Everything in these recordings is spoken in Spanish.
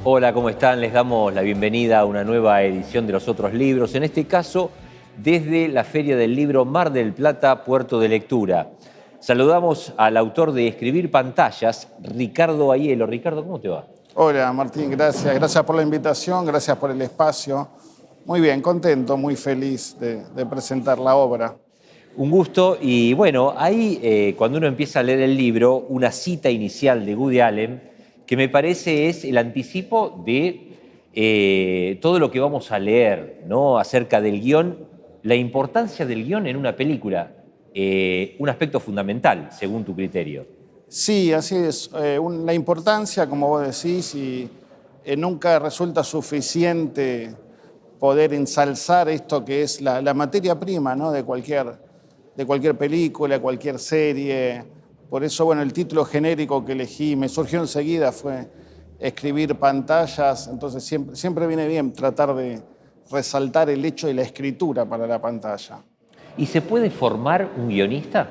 Hola, ¿cómo están? Les damos la bienvenida a una nueva edición de Los Otros Libros, en este caso desde la Feria del Libro Mar del Plata, Puerto de Lectura. Saludamos al autor de Escribir Pantallas, Ricardo Aiello. Ricardo, ¿cómo te va? Hola Martín, gracias. Gracias por la invitación, gracias por el espacio. Muy bien, contento, muy feliz de presentar la obra. Un gusto y bueno, ahí cuando uno empieza a leer el libro, una cita inicial de Woody Allen, que me parece es el anticipo de todo lo que vamos a leer, ¿no? Acerca del guión, la importancia del guión en una película, un aspecto fundamental, según tu criterio. Sí, así es. La importancia, como vos decís, y nunca resulta suficiente poder ensalzar esto que es la materia prima, ¿no? de cualquier película, cualquier serie. Por eso, bueno, el título genérico que elegí me surgió enseguida, fue Escribir Pantallas. Entonces siempre viene bien tratar de resaltar el hecho de la escritura para la pantalla. ¿Y se puede formar un guionista?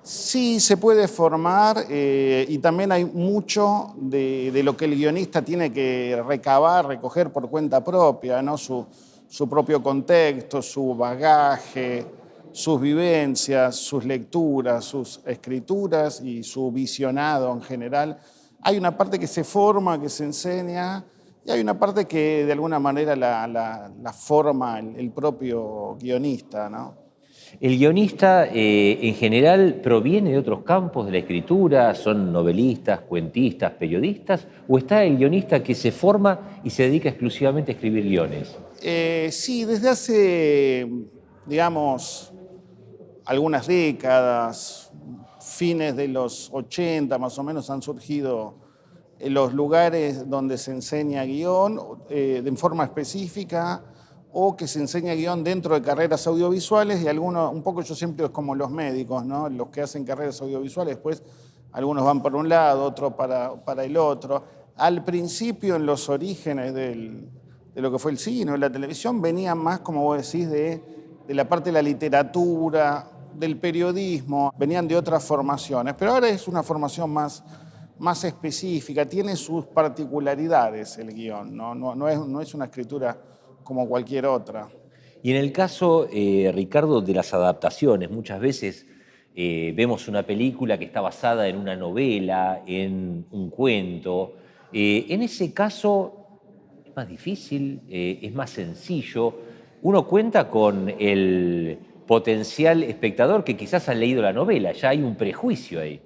Sí, se puede formar y también hay mucho de lo que el guionista tiene que recabar, recoger por cuenta propia, ¿no? Su propio contexto, su bagaje, sus vivencias, sus lecturas, sus escrituras y su visionado en general. Hay una parte que se forma, que se enseña, y hay una parte que de alguna manera la forma el propio guionista, ¿no? El guionista en general proviene de otros campos de la escritura, son novelistas, cuentistas, periodistas, o está el guionista que se forma y se dedica exclusivamente a escribir guiones. Sí, desde hace, digamos, algunas décadas, fines de los 80 más o menos, han surgido los lugares donde se enseña guión de forma específica o que se enseña guión dentro de carreras audiovisuales y algunos, un poco yo siempre es como los médicos, ¿no? Los que hacen carreras audiovisuales, después algunos van por un lado, otros para el otro. Al principio, en los orígenes de lo que fue el cine o la televisión, venían más, como vos decís, de la parte de la literatura, del periodismo, venían de otras formaciones, pero ahora es una formación más específica, tiene sus particularidades el guión, no es una escritura como cualquier otra. Y en el caso, Ricardo, de las adaptaciones, muchas veces vemos una película que está basada en una novela, en un cuento. En ese caso, ¿es más difícil? ¿Es más sencillo? Uno cuenta con el potencial espectador que quizás ha leído la novela, ya hay un prejuicio ahí.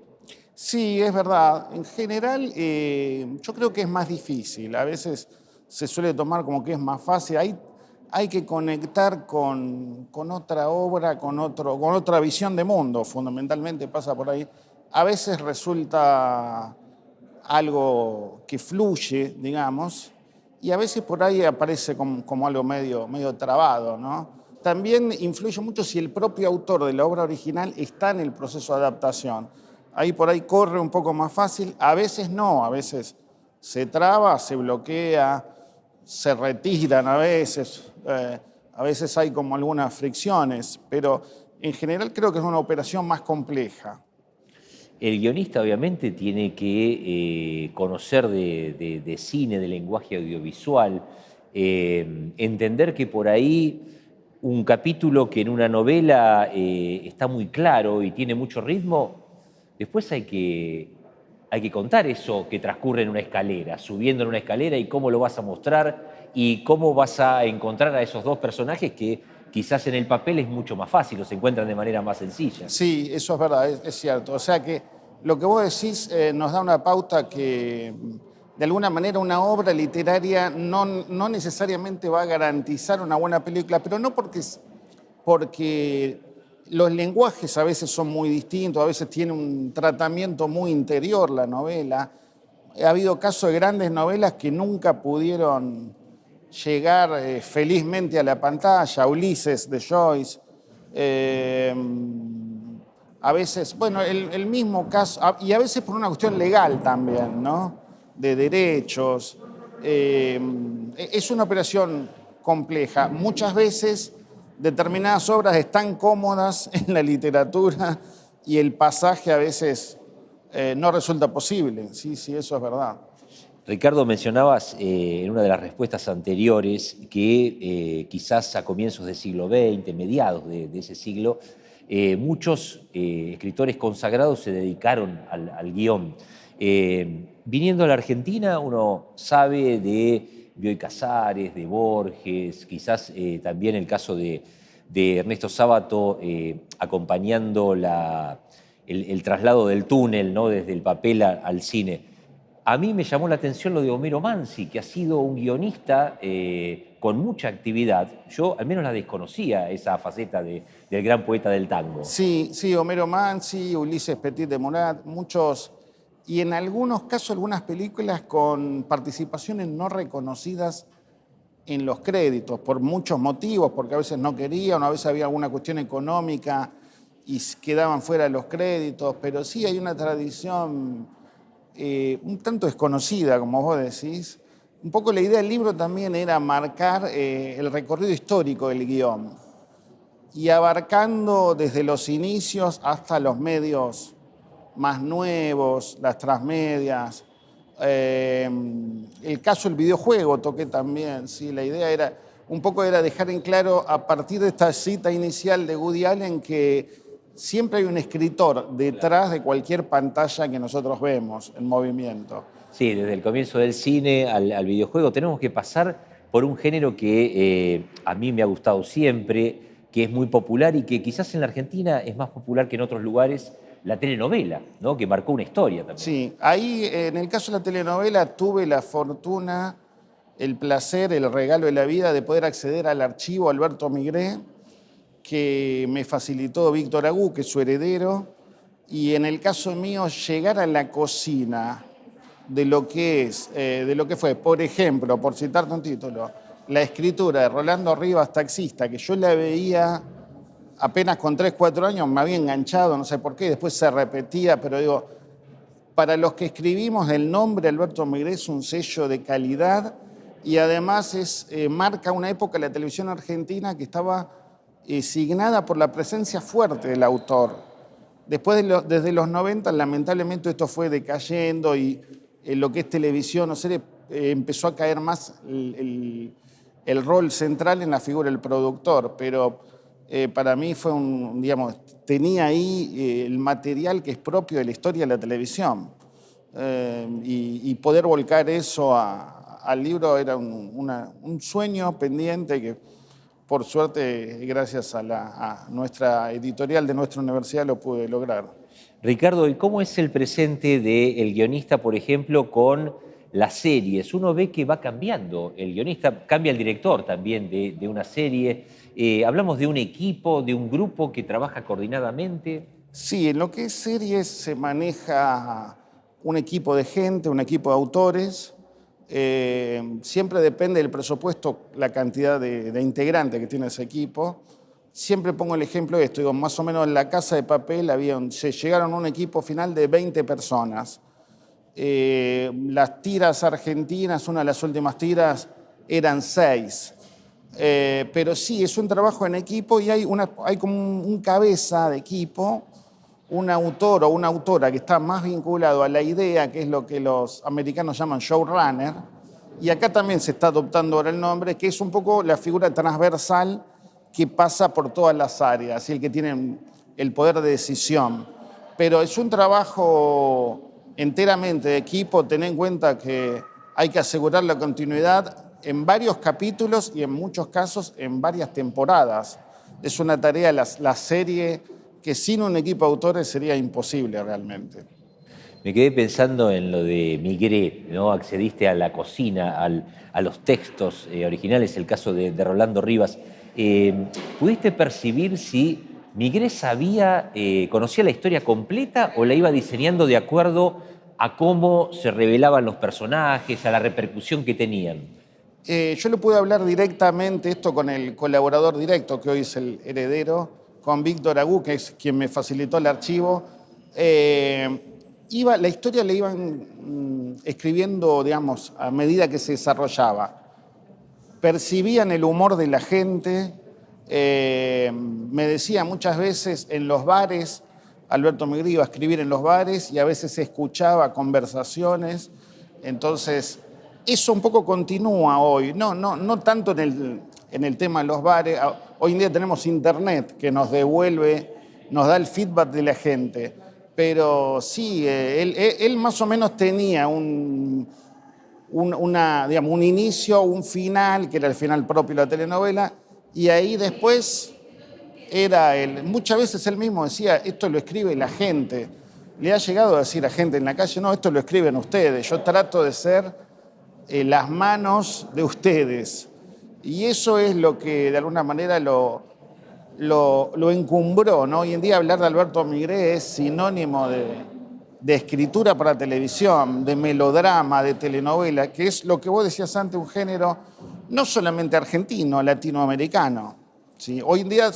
Sí, es verdad. En general, yo creo que es más difícil. A veces se suele tomar como que es más fácil. Hay que conectar con otra obra, con otra visión de mundo. Fundamentalmente pasa por ahí. A veces resulta algo que fluye, digamos, y a veces por ahí aparece como algo medio trabado, ¿no? También influye mucho si el propio autor de la obra original está en el proceso de adaptación. Ahí por ahí corre un poco más fácil, a veces no, a veces se traba, se bloquea, se retiran a veces hay como algunas fricciones, pero en general creo que es una operación más compleja. El guionista obviamente tiene que conocer de cine, de lenguaje audiovisual, entender que por ahí un capítulo que en una novela está muy claro y tiene mucho ritmo, después hay que contar eso que transcurre en una escalera, subiendo en una escalera y cómo lo vas a mostrar y cómo vas a encontrar a esos dos personajes que quizás en el papel es mucho más fácil, los encuentran de manera más sencilla. Sí, eso es verdad, es cierto. O sea que lo que vos decís nos da una pauta que, de alguna manera, una obra literaria no necesariamente va a garantizar una buena película, pero no porque los lenguajes a veces son muy distintos, a veces tiene un tratamiento muy interior la novela. Ha habido casos de grandes novelas que nunca pudieron llegar felizmente a la pantalla, Ulises de Joyce. Eh, a veces, bueno, el mismo caso, y a veces por una cuestión legal también, ¿no? De derechos. Es una operación compleja. Muchas veces determinadas obras están cómodas en la literatura y el pasaje a veces no resulta posible. Sí, sí, eso es verdad. Ricardo, mencionabas en una de las respuestas anteriores que quizás a comienzos del siglo XX, mediados de ese siglo, muchos escritores consagrados se dedicaron al guión. Viniendo a la Argentina, uno sabe de Bioy Casares, de Borges, quizás también el caso de Ernesto Sábato acompañando el traslado del túnel, ¿no? Desde el papel al cine. A mí me llamó la atención lo de Homero Mansi, que ha sido un guionista con mucha actividad. Yo al menos la desconocía, esa faceta del gran poeta del tango. Sí, sí, Homero Mansi, Ulises Petit de Morat, muchos, y en algunos casos algunas películas con participaciones no reconocidas en los créditos, por muchos motivos, porque a veces no querían, o a veces había alguna cuestión económica y quedaban fuera de los créditos, pero sí hay una tradición un tanto desconocida, como vos decís. Un poco la idea del libro también era marcar el recorrido histórico del guión y abarcando desde los inicios hasta los medios más nuevos, las transmedias. El caso del videojuego toqué también, sí, la idea era un poco era dejar en claro a partir de esta cita inicial de Woody Allen que siempre hay un escritor detrás de cualquier pantalla que nosotros vemos en movimiento. Sí, desde el comienzo del cine al videojuego tenemos que pasar por un género que a mí me ha gustado siempre, que es muy popular y que quizás en la Argentina es más popular que en otros lugares, la telenovela, ¿no? Que marcó una historia también. Sí, ahí en el caso de la telenovela tuve la fortuna, el placer, el regalo de la vida de poder acceder al archivo Alberto Migré, que me facilitó Víctor Agú, que es su heredero, y en el caso mío llegar a la cocina de lo que fue, por ejemplo, por citarte un título, la escritura de Rolando Rivas, Taxista, que yo la veía apenas con 3, 4 años, me había enganchado, no sé por qué, después se repetía, pero digo, para los que escribimos el nombre Alberto Migré es un sello de calidad y además marca una época en la televisión argentina que estaba signada por la presencia fuerte del autor. Después, desde los 90, lamentablemente esto fue decayendo y lo que es televisión o serie empezó a caer más el rol central en la figura del productor, pero para mí fue digamos, tenía ahí el material que es propio de la historia de la televisión. Y poder volcar eso al libro era un sueño pendiente que por suerte, gracias a nuestra editorial de nuestra universidad, lo pude lograr. Ricardo, ¿y cómo es el presente del guionista, por ejemplo, con las series? Uno ve que va cambiando el guionista, cambia el director también de una serie. Hablamos de un equipo, de un grupo que trabaja coordinadamente. Sí, en lo que es series se maneja un equipo de gente, un equipo de autores. Siempre depende del presupuesto, la cantidad de integrantes que tiene ese equipo. Siempre pongo el ejemplo de esto, digo, más o menos en La Casa de Papel se llegaron a un equipo final de 20 personas. Las tiras argentinas, una de las últimas tiras, eran 6. Pero sí, es un trabajo en equipo y hay como un cabeza de equipo, un autor o una autora que está más vinculado a la idea, que es lo que los americanos llaman showrunner, y acá también se está adoptando ahora el nombre, que es un poco la figura transversal que pasa por todas las áreas y el que tiene el poder de decisión. Pero es un trabajo enteramente de equipo, ten en cuenta que hay que asegurar la continuidad en varios capítulos y en muchos casos en varias temporadas. Es una tarea, la serie, que sin un equipo de autores sería imposible realmente. Me quedé pensando en lo de Migré, ¿no? Accediste a la cocina, a los textos originales, el caso de Rolando Rivas. ¿Pudiste percibir si Migré conocía la historia completa o la iba diseñando de acuerdo a cómo se revelaban los personajes, a la repercusión que tenían? Yo le pude hablar directamente esto con el colaborador directo, que hoy es el heredero, con Víctor Agú, que es quien me facilitó el archivo. La historia la iban escribiendo, digamos, a medida que se desarrollaba. Percibían el humor de la gente. Me decía muchas veces en los bares, Alberto Migré iba a escribir en los bares y a veces se escuchaba conversaciones Entonces, eso un poco continúa hoy, no tanto en el tema de los bares. Hoy en día tenemos internet que nos devuelve, nos da el feedback de la gente, pero sí, él más o menos tenía digamos, un inicio, un final, que era el final propio de la telenovela, y ahí después muchas veces él mismo decía, esto lo escribe la gente. Le ha llegado a decir a gente en la calle, no, esto lo escriben ustedes, yo trato de ser las manos de ustedes. Y eso es lo que de alguna manera lo encumbró, ¿no? Hoy en día hablar de Alberto Migré es sinónimo de escritura para televisión, de melodrama, de telenovela, que es lo que vos decías antes, un género no solamente argentino, latinoamericano, ¿sí? Hoy en día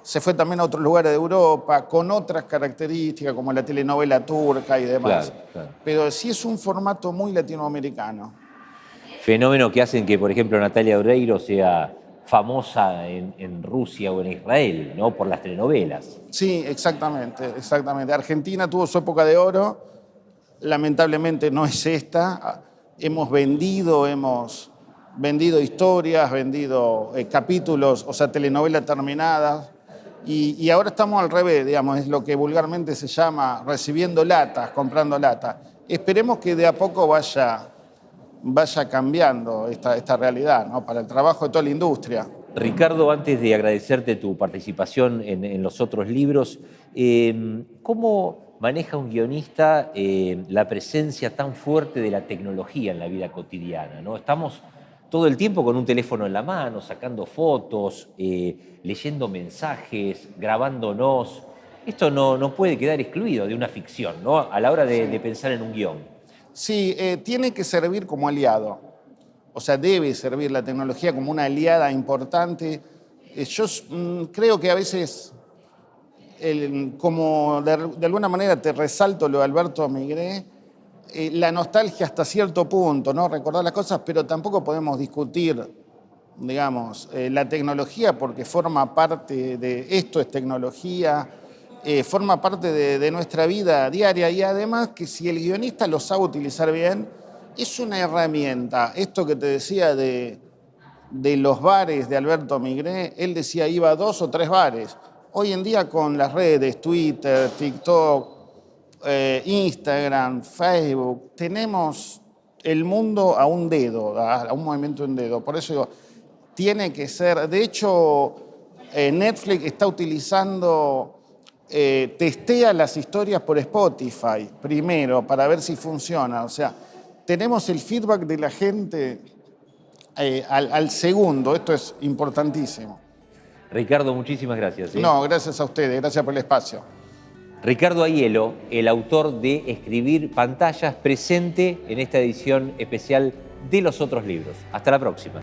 se fue también a otros lugares de Europa con otras características como la telenovela turca y demás. Claro, claro. Pero sí es un formato muy latinoamericano. Fenómeno que hacen que, por ejemplo, Natalia Oreiro sea famosa en Rusia o en Israel, ¿no? Por las telenovelas. Sí, exactamente. Argentina tuvo su época de oro, lamentablemente no es esta. Hemos vendido historias, vendido capítulos, o sea, telenovelas terminadas. Y ahora estamos al revés, digamos, es lo que vulgarmente se llama recibiendo latas, comprando latas. Esperemos que de a poco vaya cambiando esta realidad, ¿no? Para el trabajo de toda la industria. Ricardo, antes de agradecerte tu participación en los otros libros, ¿cómo maneja un guionista la presencia tan fuerte de la tecnología en la vida cotidiana, ¿no? Estamos todo el tiempo con un teléfono en la mano, sacando fotos, leyendo mensajes, grabándonos. Esto no puede quedar excluido de una ficción, ¿no? A la hora de pensar en un guión. Sí, tiene que servir como aliado. O sea, debe servir la tecnología como una aliada importante. Yo creo que a veces, como de alguna manera te resalto lo de Alberto Migré, la nostalgia hasta cierto punto, ¿no? Recordar las cosas, pero tampoco podemos discutir, digamos, la tecnología porque forma parte de esto, es tecnología, forma parte de nuestra vida diaria y además que si el guionista lo sabe utilizar bien, es una herramienta. Esto que te decía de los bares de Alberto Migré, él decía iba a 2 o 3 bares. Hoy en día con las redes, Twitter, TikTok, Instagram, Facebook, tenemos el mundo a un dedo, a un movimiento de un dedo. Por eso digo, tiene que ser, de hecho, Netflix está utilizando, testea las historias por Spotify primero para ver si funciona. O sea, tenemos el feedback de la gente al segundo, esto es importantísimo. Ricardo, muchísimas gracias. No, gracias a ustedes, gracias por el espacio. Ricardo Aiello, el autor de Escribir Pantallas, presente en esta edición especial de los otros libros. Hasta la próxima.